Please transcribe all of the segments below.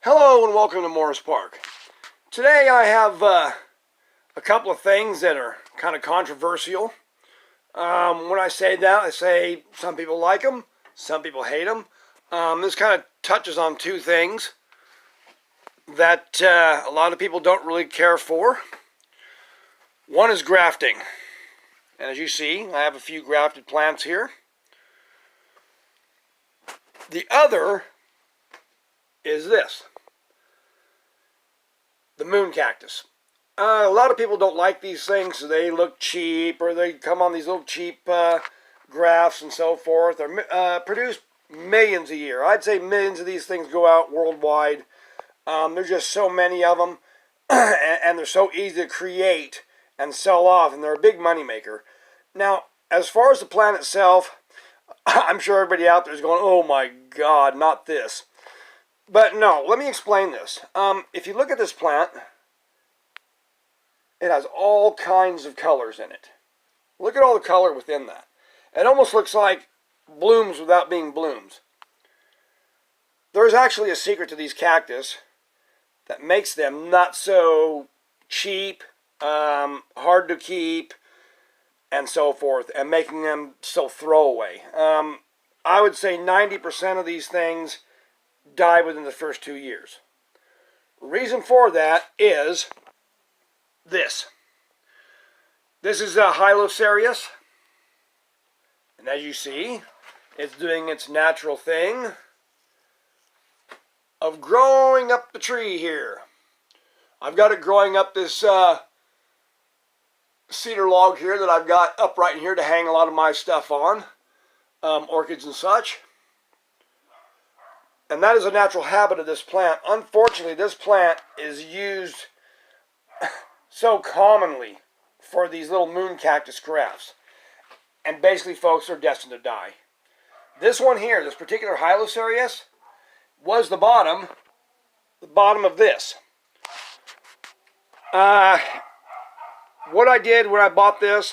Hello and welcome to Morris Park. Today I have a couple of things that are kind of controversial. When I say that, I say some people like them, some people hate them. This kind of touches on two things that a lot of people don't really care for. One is grafting. And as you see, I have a few grafted plants here. The other is this. The moon cactus. A lot of people don't like these things. They look cheap, or they come on these little cheap grafts and so forth. They're produced millions a year. I'd say millions of these things go out worldwide. There's just so many of them, and they're so easy to create and sell off, and they're a big money maker. Now, as far as the plant itself, I'm sure everybody out there is going, "Oh my God, not this." But no, let me explain this. If you look at this plant, it has all kinds of colors in it. Look at all the color within that. It almost looks like blooms without being blooms. There's actually a secret to these cactus that makes them not so cheap, hard to keep, and so forth, and making them so throwaway. I would say 90% of these things die within the first 2 years. Reason for that is this. This is a Hylocereus, and as you see, it's doing its natural thing of growing up the tree here. I've got it growing up this cedar log here that I've got upright in here to hang a lot of my stuff on, orchids and such. And that is a natural habit of this plant. Unfortunately, this plant is used so commonly for these little moon cactus grafts. And basically, folks, are destined to die. This one here, this particular Hylocereus, was the bottom of this. What I did when I bought this,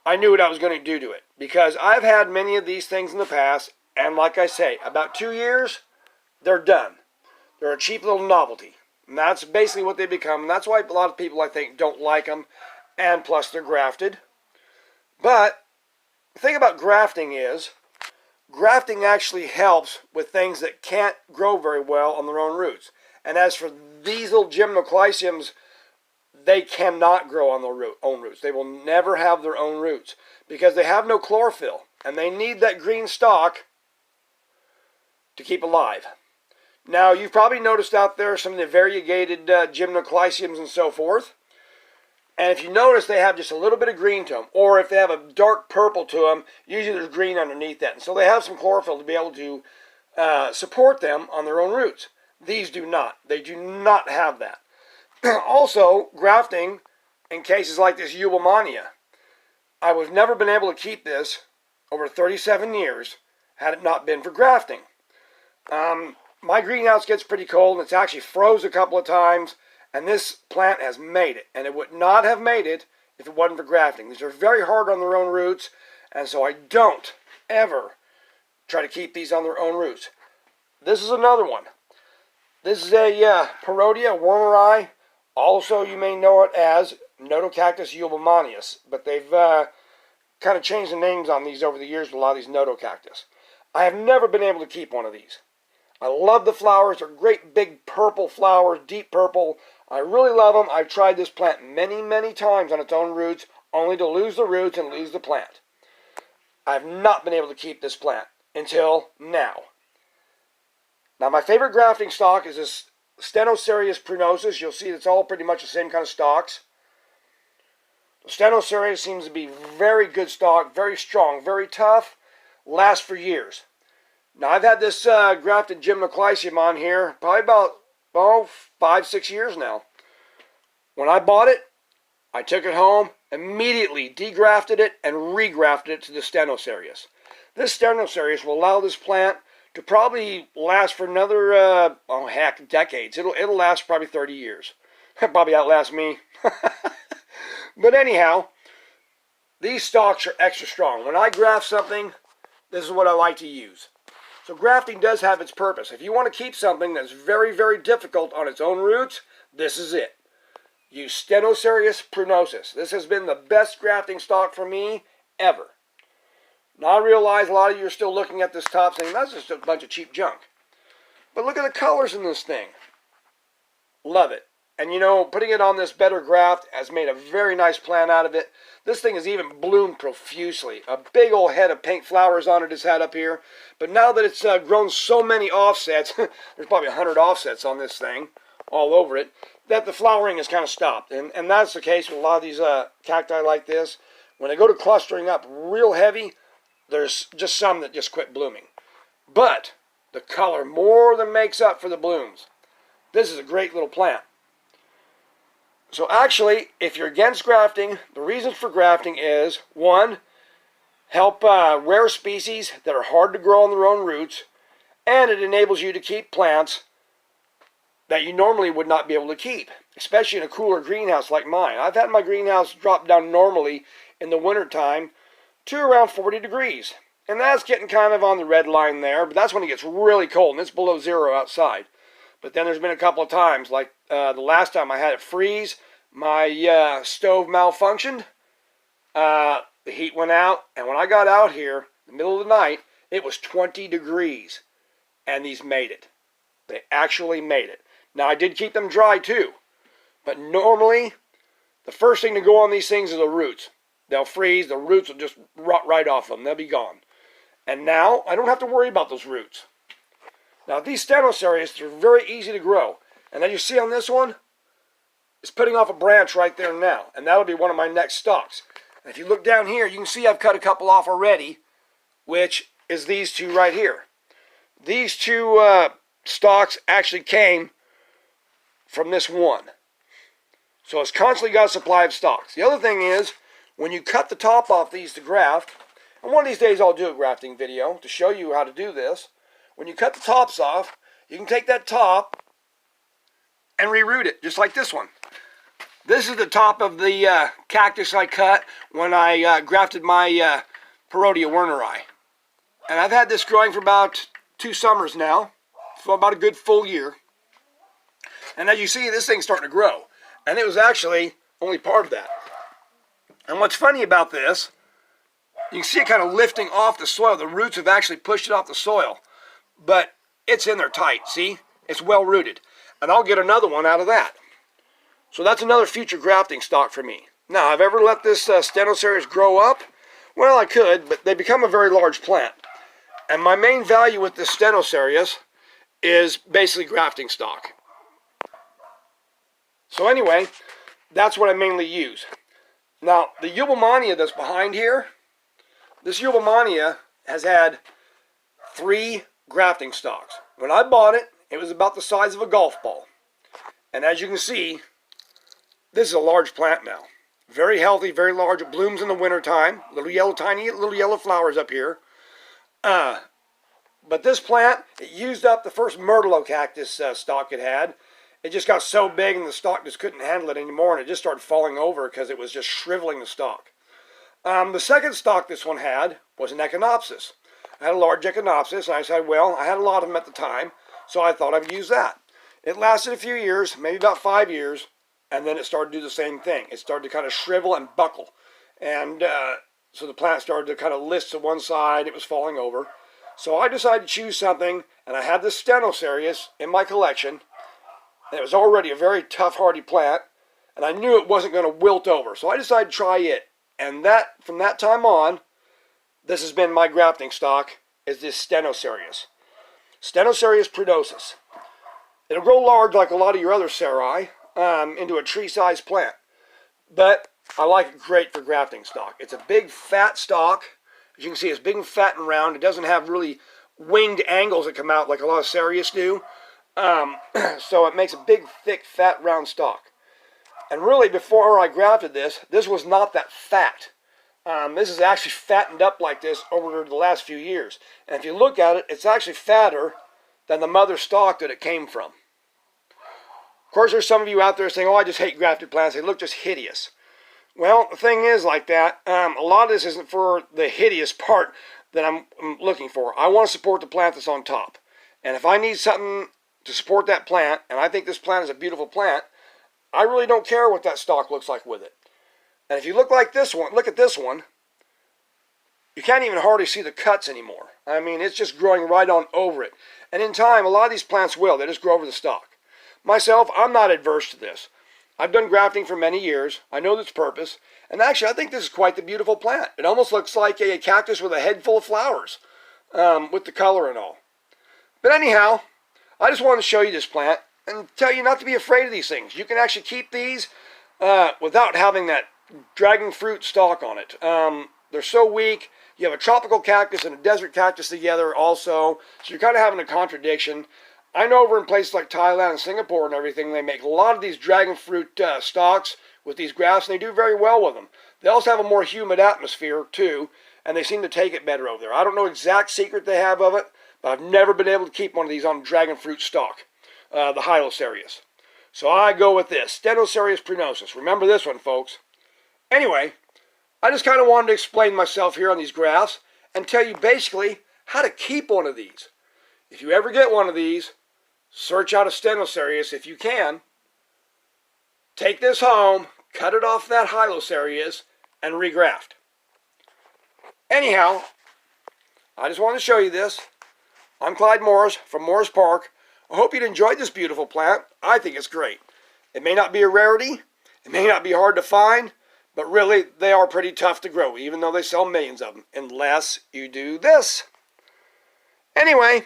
I knew what I was going to do to it. Because I've had many of these things in the past, and like I say, about 2 years, they're done. They're a cheap little novelty. And that's basically what they become. And that's why a lot of people, I think, don't like them. And plus, they're grafted. But the thing about grafting is, grafting actually helps with things that can't grow very well on their own roots. And as for these little gymnoclyciums, they cannot grow on their own roots. They will never have their own roots because they have no chlorophyll. And they need that green stalk to keep alive. Now, you've probably noticed out there some of the variegated gymnoclyciums and so forth. And if you notice, they have just a little bit of green to them. Or if they have a dark purple to them, usually there's green underneath that. And so they have some chlorophyll to be able to support them on their own roots. These do not. They do not have that. Also, grafting in cases like this eubomania. I would have never been able to keep this over 37 years had it not been for grafting. My greenhouse gets pretty cold, and it's actually froze a couple of times, and this plant has made it. And it would not have made it if it wasn't for grafting. These are very hard on their own roots, and so I don't ever try to keep these on their own roots. This is another one. This is a Parodia wormeri. Also, you may know it as Nodocactus eubomanius, but they've kind of changed the names on these over the years with a lot of these Nodocactus. I have never been able to keep one of these. I love the flowers. They're great big purple flowers, deep purple. I really love them. I've tried this plant many, many times on its own roots, only to lose the roots and lose the plant. I've not been able to keep this plant until now. Now, my favorite grafting stock is this Stenocereus prunosus. You'll see it's all pretty much the same kind of stalks. The Stenocereus seems to be very good stock, very strong, very tough, lasts for years. Now, I've had this grafted gymnoclycium on here probably about 5-6 years now. When I bought it, I took it home, immediately degrafted it, and regrafted it to the Stenocereus. This Stenocereus will allow this plant to probably last for another, decades. It'll last probably 30 years. Probably outlast me. But anyhow, these stalks are extra strong. When I graft something, this is what I like to use. So grafting does have its purpose. If you want to keep something that's very, very difficult on its own roots, this is it. Use Stenocereus prunosus. This has been the best grafting stock for me ever. Now I realize a lot of you are still looking at this top saying, that's just a bunch of cheap junk. But look at the colors in this thing. Love it. And you know, putting it on this better graft has made a very nice plant out of it. This thing has even bloomed profusely. A big old head of pink flowers on it is had up here. But now that it's grown so many offsets, there's probably 100 offsets on this thing, all over it, that the flowering has kind of stopped. And that's the case with a lot of these cacti like this. When they go to clustering up real heavy, there's just some that just quit blooming. But the color more than makes up for the blooms. This is a great little plant. So actually, if you're against grafting, the reasons for grafting is, one, help rare species that are hard to grow on their own roots, and it enables you to keep plants that you normally would not be able to keep, especially in a cooler greenhouse like mine. I've had my greenhouse drop down normally in the wintertime to around 40 degrees. And that's getting kind of on the red line there, but that's when it gets really cold, and it's below zero outside. But then there's been a couple of times, like the last time I had it freeze, my stove malfunctioned, the heat went out, and when I got out here, in the middle of the night, it was 20 degrees, and these made it. They actually made it. Now, I did keep them dry, too, but normally, the first thing to go on these things are the roots. They'll freeze, the roots will just rot right off them, they'll be gone. And now, I don't have to worry about those roots. Now, these Stenocereus, they're very easy to grow. And then you see on this one, it's putting off a branch right there now. And that'll be one of my next stalks. And if you look down here, you can see I've cut a couple off already, which is these two right here. These two stalks actually came from this one. So it's constantly got a supply of stalks. The other thing is, when you cut the top off these to graft, and one of these days I'll do a grafting video to show you how to do this. When you cut the tops off, you can take that top and reroot it, just like this one. This is the top of the cactus I cut when I grafted my Perodia werneri. And I've had this growing for about 2 summers now, so about a good full year. And as you see, this thing's starting to grow. And it was actually only part of that. And what's funny about this, you can see it kind of lifting off the soil. The roots have actually pushed it off the soil. But it's in there tight, see? It's well rooted. And I'll get another one out of that. So that's another future grafting stock for me. Now, have I ever let this Stenocereus grow up? Well, I could, but they become a very large plant. And my main value with this Stenocereus is basically grafting stock. So anyway, that's what I mainly use. Now, the Eublemania that's behind here, this Eublemania has had 3 grafting stalks. When I bought it, it was about the size of a golf ball. And as you can see, this is a large plant now. Very healthy, very large. It blooms in the wintertime. Little yellow, tiny little yellow flowers up here. But this plant, it used up the first Myrtilo cactus stalk it had. It just got so big and the stalk just couldn't handle it anymore, and it just started falling over because it was just shriveling the stalk. The second stalk this one had was an Echinopsis. I had a large Echinopsis, and I said, well, I had a lot of them at the time, so I thought I would use that. It lasted a few years, maybe about 5 years, and then it started to do the same thing. It started to kind of shrivel and buckle. And so the plant started to kind of list to one side. It was falling over. So I decided to choose something, and I had this Stenocereus in my collection. And it was already a very tough, hardy plant, and I knew it wasn't going to wilt over. So I decided to try it. And that, from that time on, this has been my grafting stock, is this Stenocereus. Stenocereus prunosus. It'll grow large like a lot of your other ceri into a tree-sized plant. But I like it great for grafting stock. It's a big, fat stalk. As you can see, it's big and fat and round. It doesn't have really winged angles that come out like a lot of cereus do. So it makes a big, thick, fat, round stalk. And really, before I grafted this, this was not that fat. This is actually fattened up like this over the last few years. And if you look at it, it's actually fatter than the mother stalk that it came from. Of course, there's some of you out there saying, oh, I just hate grafted plants. They look just hideous. Well, the thing is like that. A lot of this isn't for the hideous part. that I'm looking for. I want to support the plant that's on top. And if I need something to support that plant, and I think this plant is a beautiful plant, I really don't care what that stalk looks like with it. And if you look like this one, look at this one, you can't even hardly see the cuts anymore. I mean, it's just growing right on over it. And in time, a lot of these plants will. They just grow over the stalk. Myself, I'm not adverse to this. I've done grafting for many years. I know its purpose. And actually, I think this is quite the beautiful plant. It almost looks like a cactus with a head full of flowers, with the color and all. But anyhow, I just wanted to show you this plant and tell you not to be afraid of these things. You can actually keep these without having that dragon fruit stalk on it. They're so weak. You have a tropical cactus and a desert cactus together also, so you're kind of having a contradiction. I know over in places like Thailand and Singapore and everything, they make a lot of these dragon fruit stalks with these grafts, and they do very well with them. They also have a more humid atmosphere too, and they seem to take it better over there. I don't know the exact secret they have of it, but I've never been able to keep one of these on dragon fruit stalk, the Hylocereus. So I go with this, Stenocereus prenosus. Remember this one, folks. Anyway, I just kind of wanted to explain myself here on these grafts and tell you basically how to keep one of these. If you ever get one of these, search out a Stenocereus if you can. Take this home, cut it off that Hylocereus, and regraft. Anyhow, I just wanted to show you this. I'm Clyde Morris from Morris Park. I hope you'd enjoyed this beautiful plant. I think it's great. It may not be a rarity. It may not be hard to find. But really, they are pretty tough to grow, even though they sell millions of them, unless you do this. Anyway,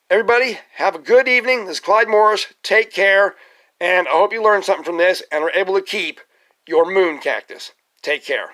everybody, have a good evening. This is Clyde Morris. Take care, and I hope you learned something from this and are able to keep your moon cactus. Take care.